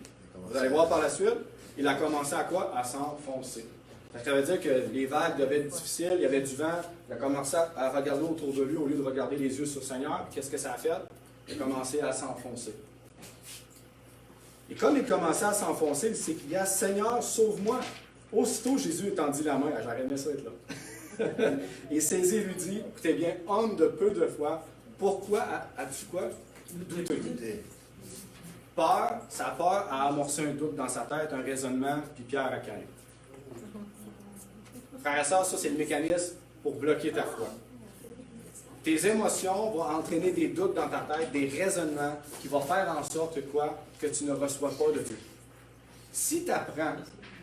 Vous allez voir par la suite, il a commencé à quoi? À s'enfoncer. Ça veut dire que les vagues devaient être difficiles, il y avait du vent, il a commencé à regarder autour de lui au lieu de regarder les yeux sur le Seigneur. Qu'est-ce que ça a fait? Il a commencé à s'enfoncer. Et comme il commençait à s'enfoncer, il s'écria, « Seigneur, sauve-moi! » Aussitôt, Jésus étendit la main. Ah, j'aurais aimé ça être là. Et saisi lui dit, écoutez bien, homme de peu de foi, pourquoi as-tu quoi? Douté. Peur, sa peur a amorcé un doute dans sa tête, un raisonnement, puis Pierre a calé. Frères et sœurs, ça c'est le mécanisme pour bloquer ta foi. Tes émotions vont entraîner des doutes dans ta tête, des raisonnements qui vont faire en sorte que quoi? Que tu ne reçois pas de Dieu. Si tu apprends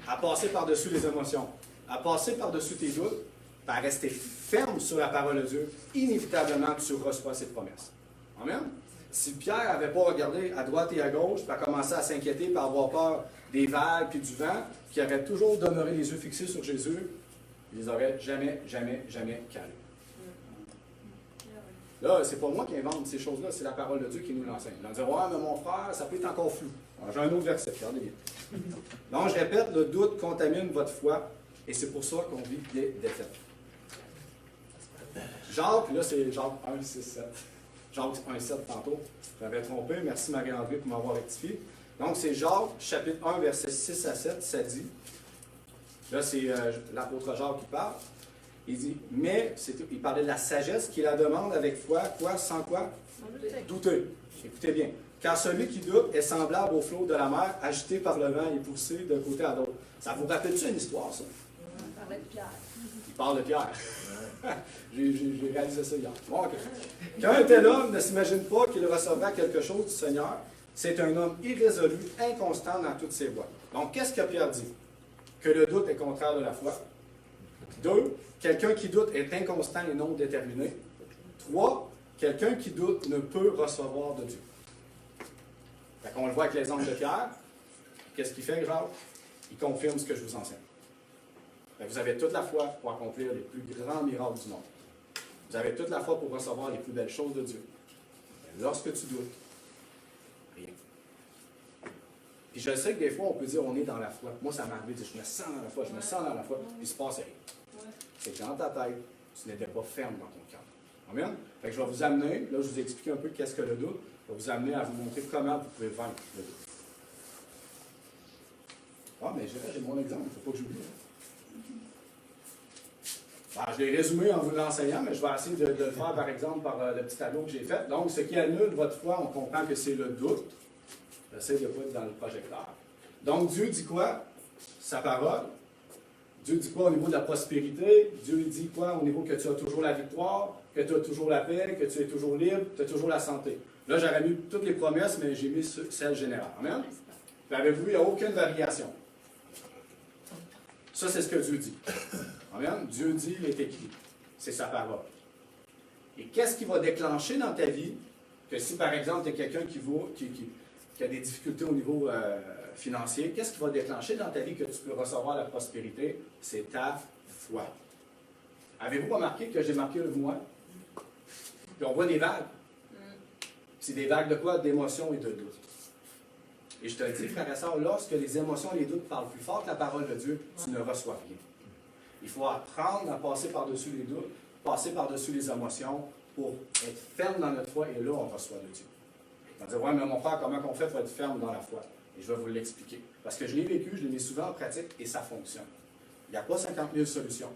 à passer par-dessus les émotions, à passer par-dessus tes doutes, à rester ferme sur la parole de Dieu, inévitablement tu reçois cette promesse. Amen? Si Pierre n'avait pas regardé à droite et à gauche, puis a commencé à s'inquiéter, puis à avoir peur des vagues puis du vent, qui aurait toujours demeuré les yeux fixés sur Jésus, il les aurait jamais calés. Là, c'est pas moi qui invente ces choses-là, c'est la parole de Dieu qui nous l'enseigne. On va dire, ouais, mais mon frère, ça peut être encore flou. Alors, j'ai un autre verset, regardez bien. Donc, je répète, le doute contamine votre foi, et c'est pour ça qu'on vit des défaites. Jacques, là, c'est Jacques 1, 6, 7. Jacques 1, 7 tantôt. J'avais trompé, merci Marie-André pour m'avoir rectifié. Donc, c'est Jacques, chapitre 1, versets 6 à 7, ça dit. Là, c'est l'apôtre Jacques qui parle. Il dit, mais, il parlait de la sagesse qui la demande avec foi, quoi, sans quoi? Douter. Écoutez bien. Car celui qui doute est semblable au flot de la mer, agité par le vent et poussé d'un côté à l'autre. Ça vous rappelle-tu une histoire, ça? On parlait de Pierre. Il parle de Pierre. J'ai réalisé ça hier. Bon, okay. Qu'un tel homme ne s'imagine pas qu'il recevra quelque chose du Seigneur, c'est un homme irrésolu, inconstant dans toutes ses voies. Donc, qu'est-ce que Pierre dit? Que le doute est contraire de la foi. 2, quelqu'un qui doute est inconstant et non déterminé. 3, quelqu'un qui doute ne peut recevoir de Dieu. Fait qu'on le voit avec l'exemple de Pierre. Qu'est-ce qu'il fait, Jacques? Il confirme ce que je vous enseigne. Fait que vous avez toute la foi pour accomplir les plus grands miracles du monde. Vous avez toute la foi pour recevoir les plus belles choses de Dieu. Mais lorsque tu doutes, rien. Puis je sais que des fois, on peut dire on est dans la foi. Moi, ça m'est arrivé de dire je me sens dans la foi, je me sens dans la foi, puis il se passe rien. C'est que dans ta tête, tu n'étais pas ferme dans ton cœur. Amen? Fait que je vais vous amener, là, je vous ai expliqué un peu qu'est-ce que le doute. Je vais vous amener à vous montrer comment vous pouvez vaincre le doute. Ah, mais j'ai mon exemple, il ne faut pas que j'oublie. Ben, je l'ai résumé en vous l'enseignant, mais je vais essayer de le faire, par exemple, par le petit tableau que j'ai fait. Donc, ce qui annule votre foi, on comprend que c'est le doute. J'essaie de ne pas être dans le projecteur. Donc, Dieu dit quoi? Sa parole. Dieu dit quoi au niveau de la prospérité? Dieu dit quoi au niveau que tu as toujours la victoire, que tu as toujours la paix, que tu es toujours libre, que tu as toujours la santé. Là, j'aurais mis toutes les promesses, mais j'ai mis celle générale. Amen? Puis avez-vous, il n'y a aucune variation. Ça, c'est ce que Dieu dit. Amen? Dieu dit, il est écrit. C'est sa parole. Et qu'est-ce qui va déclencher dans ta vie que si, par exemple, tu es quelqu'un qui a des difficultés au niveau financier, qu'est-ce qui va déclencher dans ta vie que tu peux recevoir la prospérité? C'est ta foi. Avez-vous remarqué que j'ai marqué le moi? Puis on voit des vagues. C'est des vagues de quoi? D'émotions et de doutes. Et je te le dis, frère et soeur, lorsque les émotions et les doutes parlent plus fort que la parole de Dieu, tu ne reçois rien. Il faut apprendre à passer par-dessus les doutes, passer par-dessus les émotions pour être ferme dans notre foi, et là, on reçoit de Dieu. On va dire, ouais, mais mon frère, comment on fait pour être ferme dans la foi? Et je vais vous l'expliquer. Parce que je l'ai vécu, je l'ai mis souvent en pratique, et ça fonctionne. Il n'y a pas 50 000 solutions.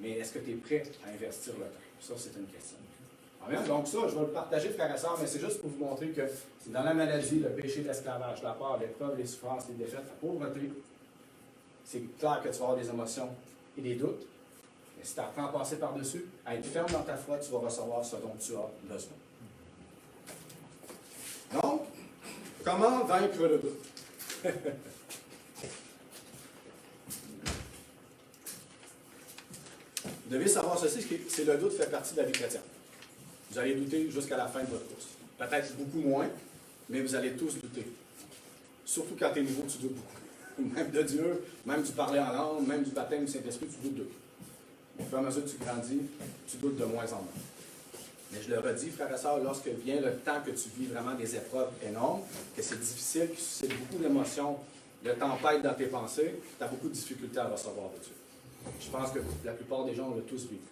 Mais est-ce que tu es prêt à investir le temps? Ça, c'est une question. Amen. Donc ça, je vais le partager, frères et sœurs, mais c'est juste pour vous montrer que c'est dans la maladie, le péché, l'esclavage, la peur, l'épreuve, les souffrances, les défaites, la pauvreté. C'est clair que tu vas avoir des émotions et des doutes. Mais si tu apprends à passer par-dessus, à être ferme dans ta foi, tu vas recevoir ce dont tu as besoin. Donc, comment vaincre le doute? Vous devez savoir ceci, c'est le doute fait partie de la vie chrétienne. Vous allez douter jusqu'à la fin de votre course. Peut-être beaucoup moins, mais vous allez tous douter. Surtout quand tu es nouveau, tu doutes beaucoup. Même de Dieu, même du parler en langue, même du baptême du Saint-Esprit, tu doutes d'eux. Au fur et à mesure que tu grandis, tu doutes de moins en moins. Mais je le redis, frères et sœurs, lorsque vient le temps que tu vis vraiment des épreuves énormes, que c'est difficile, que c'est beaucoup d'émotions, il y a tempête dans tes pensées, tu as beaucoup de difficultés à recevoir de Dieu. Je pense que la plupart des gens l'ont tous vécu.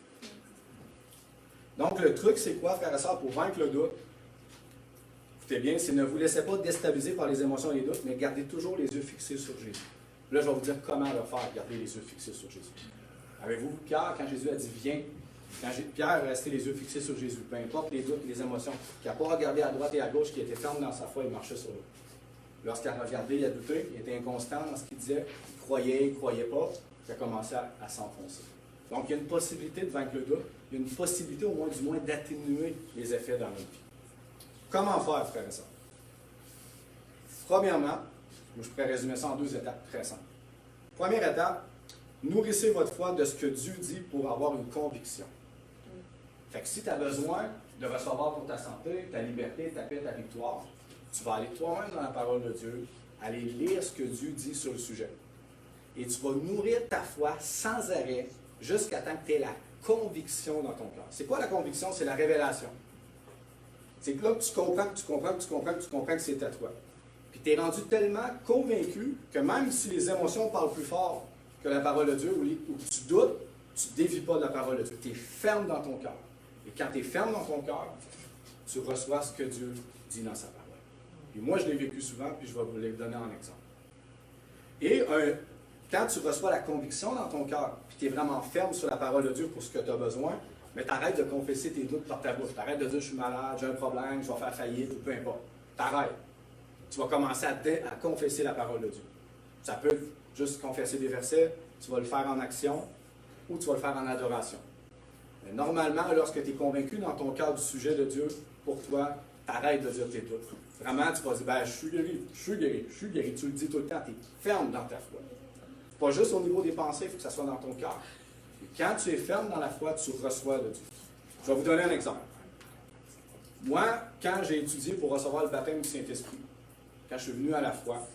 Donc, le truc, c'est quoi, frères et sœurs, pour vaincre le doute? Écoutez bien, c'est ne vous laissez pas déstabiliser par les émotions et les doutes, mais gardez toujours les yeux fixés sur Jésus. Là, je vais vous dire comment le faire, garder les yeux fixés sur Jésus. Avez-vous Pierre, quand Jésus a dit « Viens », quand Pierre est resté les yeux fixés sur Jésus, peu importe les doutes, les émotions, qui n'a pas regardé à droite et à gauche, qui était ferme dans sa foi, il marchait sur l'eau. Lorsqu'il a regardé, il a douté, il était inconstant dans ce qu'il disait, il ne croyait pas, il a commencé à s'enfoncer. Donc, il y a une possibilité de vaincre le doute, il y a une possibilité au moins du moins d'atténuer les effets dans notre vie. Comment faire, frères et sœurs? Premièrement, je pourrais résumer ça en 2 étapes très simples. Première étape, nourrissez votre foi de ce que Dieu dit pour avoir une conviction. Fait que si tu as besoin de recevoir pour ta santé, ta liberté, ta paix, ta victoire, tu vas aller toi-même dans la parole de Dieu, aller lire ce que Dieu dit sur le sujet. Et tu vas nourrir ta foi sans arrêt jusqu'à temps que tu aies la conviction dans ton cœur. C'est quoi la conviction? C'est la révélation. C'est que là, tu comprends que c'est à toi. Puis tu es rendu tellement convaincu que même si les émotions parlent plus fort que la parole de Dieu, ou que tu doutes, tu ne dévies pas de la parole de Dieu. Tu es ferme dans ton cœur. Et quand tu es ferme dans ton cœur, tu reçois ce que Dieu dit dans sa parole. Et moi, je l'ai vécu souvent, puis je vais vous le donner en exemple. Et quand tu reçois la conviction dans ton cœur, puis tu es vraiment ferme sur la parole de Dieu pour ce que tu as besoin, mais tu arrêtes de confesser tes doutes par ta bouche. Tu arrêtes de dire « je suis malade, j'ai un problème, je vais faire faillite » ou peu importe. Tu arrêtes. Tu vas commencer à confesser la parole de Dieu. Ça peut être juste confesser des versets, tu vas le faire en action ou tu vas le faire en adoration. Mais normalement, lorsque tu es convaincu dans ton cœur du sujet de Dieu, pour toi, tu arrêtes de dire tes doutes. Vraiment, tu vas dire ben, je suis guéri. Tu le dis tout le temps, tu es ferme dans ta foi. Pas juste au niveau des pensées, il faut que ça soit dans ton cœur. Quand tu es ferme dans la foi, tu reçois de Dieu. Je vais vous donner un exemple. Moi, quand j'ai étudié pour recevoir le baptême du Saint-Esprit, quand je suis venu à la foi,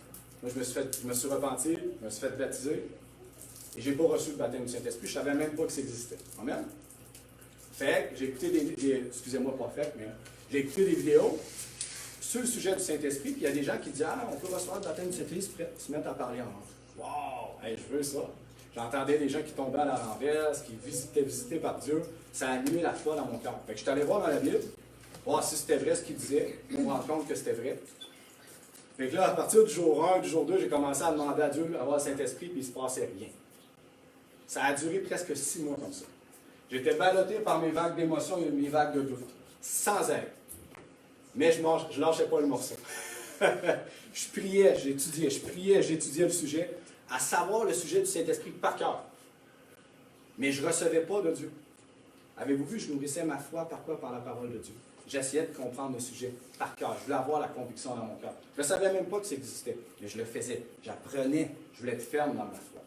moi, je me suis repenti, je me suis fait baptiser, et je n'ai pas reçu le baptême du Saint-Esprit. Je ne savais même pas que ça existait. Amen? Fait que j'ai écouté excusez-moi pas fait, mais j'ai écouté des vidéos sur le sujet du Saint-Esprit, puis il y a des gens qui disent « Ah, on peut recevoir le baptême du Saint-Esprit, se mettent à parler en langue. » Wow! Hey, je veux ça! J'entendais des gens qui tombaient à la renverse, qui étaient visités par Dieu. Ça a animé la foi dans mon cœur. Fait que je suis allé voir dans la Bible, voir si c'était vrai ce qu'il disait, pour me rendre compte que c'était vrai. Fait que là, à partir du jour 1, du jour 2, j'ai commencé à demander à Dieu d'avoir le Saint-Esprit, puis il ne se passait rien. Ça a duré presque 6 mois comme ça. J'étais ballotté par mes vagues d'émotions et mes vagues de doute, sans arrêt. Mais je ne lâchais pas le morceau. Je priais, j'étudiais le sujet, à savoir le sujet du Saint-Esprit par cœur. Mais je ne recevais pas de Dieu. Avez-vous vu, je nourrissais ma foi par quoi? Par la parole de Dieu. J'essayais de comprendre le sujet par cœur. Je voulais avoir la conviction dans mon cœur. Je ne savais même pas que ça existait, mais je le faisais. J'apprenais, je voulais être ferme dans ma foi.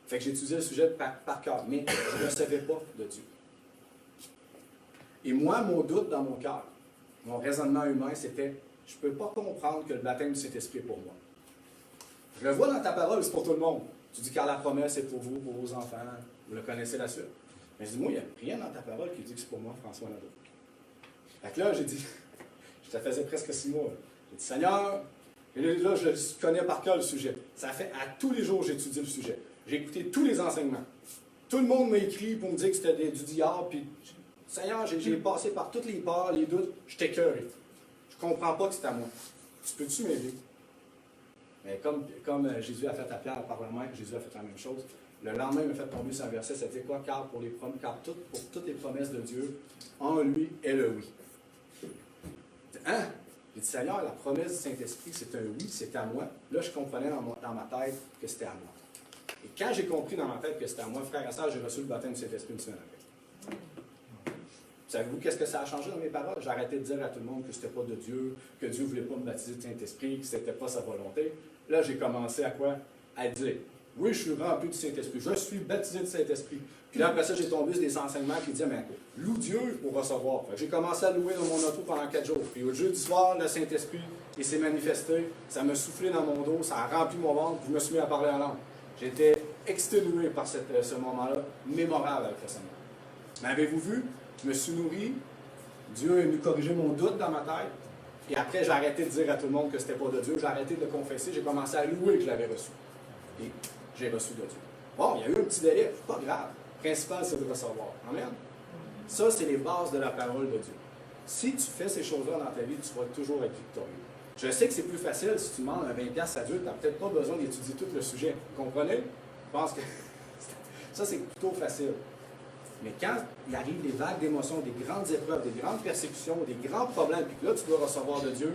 Fait que j'étudiais le sujet par cœur, mais je ne recevais pas de Dieu. Et moi, mon doute dans mon cœur, mon raisonnement humain, c'était je ne peux pas comprendre que le baptême du Saint-Esprit est pour moi. Je le vois dans ta parole, c'est pour tout le monde. Tu dis car la promesse est pour vous, pour vos enfants. Vous le connaissez la suite. Mais je dis, moi, il n'y a rien dans ta parole qui dit que c'est pour moi, François Nadeau. Fait que là, j'ai dit, ça faisait presque 6 mois. J'ai dit, Seigneur, et là, je connais par cœur le sujet. Ça fait à tous les jours, j'étudie le sujet. J'ai écouté tous les enseignements. Tout le monde m'a écrit pour me dire que c'était du diable. Puis, Seigneur, j'ai passé par toutes les peurs, les doutes. Je t'écœuré. Je ne comprends pas que c'est à moi. Tu peux-tu m'aider? Mais comme Jésus a fait à Pierre par la main, Jésus a fait la même chose. Le lendemain, il m'a fait tomber sur un verset, c'était quoi? Car pour toutes les promesses de Dieu, en lui est le oui. Hein? J'ai dit, Seigneur, la promesse du Saint-Esprit, c'est un oui, c'est à moi. Là, je comprenais dans ma tête que c'était à moi. Et quand j'ai compris dans ma tête que c'était à moi, frère et sœur, j'ai reçu le baptême du Saint-Esprit une semaine après. Savez-vous qu'est-ce que ça a changé dans mes paroles? J'ai arrêté de dire à tout le monde que ce n'était pas de Dieu, que Dieu ne voulait pas me baptiser du Saint-Esprit, que ce n'était pas sa volonté. Là, j'ai commencé à quoi? À dire, oui, je suis rempli du Saint-Esprit, je suis baptisé du Saint-Esprit. Puis là, après ça, j'ai tombé sur des enseignements qui disaient, mais loue Dieu pour recevoir. J'ai commencé à louer dans mon auto pendant 4 jours. Puis au jeudi soir, le Saint-Esprit, il s'est manifesté, ça m'a soufflé dans mon dos, ça a rempli mon ventre, puis je me suis mis à parler en langue. J'étais exténué par ce moment-là, mémorable avec le Seigneur. Mais avez-vous vu? Je me suis nourri, Dieu est venu corriger mon doute dans ma tête, Et après, j'ai arrêté de dire à tout le monde que c'était pas de Dieu. J'ai arrêté de le confesser. J'ai commencé à louer que je l'avais reçu. Et j'ai reçu de Dieu. Bon, il y a eu un petit délai. Pas grave. Le principal, c'est de recevoir. Amen. Ça, c'est les bases de la parole de Dieu. Si tu fais ces choses-là dans ta vie, tu vas toujours être victorieux. Je sais que c'est plus facile si tu demandes un 20$ adulte, tu n'as peut-être pas besoin d'étudier tout le sujet. Vous comprenez? Je pense que ça, c'est plutôt facile. Mais quand il arrive des vagues d'émotions, des grandes épreuves, des grandes persécutions, des grands problèmes, puis que là, tu dois recevoir de Dieu,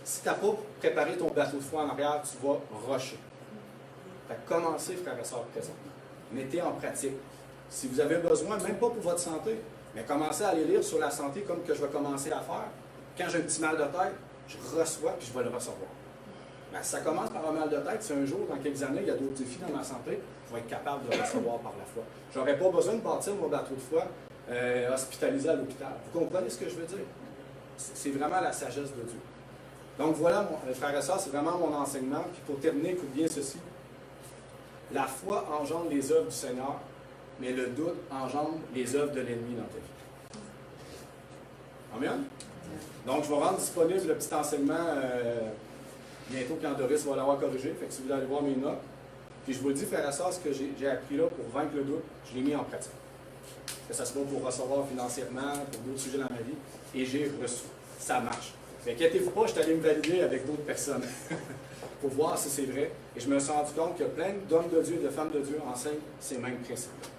si tu n'as pas préparé ton bateau de foi en arrière, tu vas rusher. Fait que commencez, frères et sœurs, présentement. Mettez en pratique. Si vous avez besoin, même pas pour votre santé, mais commencez à aller lire sur la santé comme que je vais commencer à faire. Quand j'ai un petit mal de tête, je reçois puis je vais le recevoir. Ben, ça commence par un mal de tête. Si un jour, dans quelques années, il y a d'autres défis dans ma santé, je vais être capable de le recevoir par la foi. Je n'aurai pas besoin de bâtir mon bateau de foi hospitalisé à l'hôpital. Vous comprenez ce que je veux dire? C'est vraiment la sagesse de Dieu. Donc voilà, frères et sœurs, c'est vraiment mon enseignement. Puis pour terminer, écoute bien ceci. La foi engendre les œuvres du Seigneur, mais le doute engendre les œuvres de l'ennemi dans ta vie. Amen? Donc, je vais rendre disponible le petit enseignement bientôt quand Doris va l'avoir corrigé. Fait que si vous voulez aller voir mes notes. Puis je vous le dis, frères et sœurs, ce que j'ai appris là pour vaincre le doute, je l'ai mis en pratique. Que ce soit pour recevoir financièrement, pour d'autres sujets dans ma vie. Et j'ai reçu. Ça marche. Mais inquiétez-vous pas, je suis allé me valider avec d'autres personnes pour voir si c'est vrai. Et je me suis rendu compte que plein d'hommes de Dieu et de femmes de Dieu enseignent ces mêmes principes-là.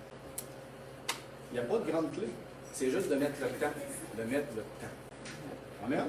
Il n'y a pas de grande clé. C'est juste de mettre le temps. De mettre le temps. Amen?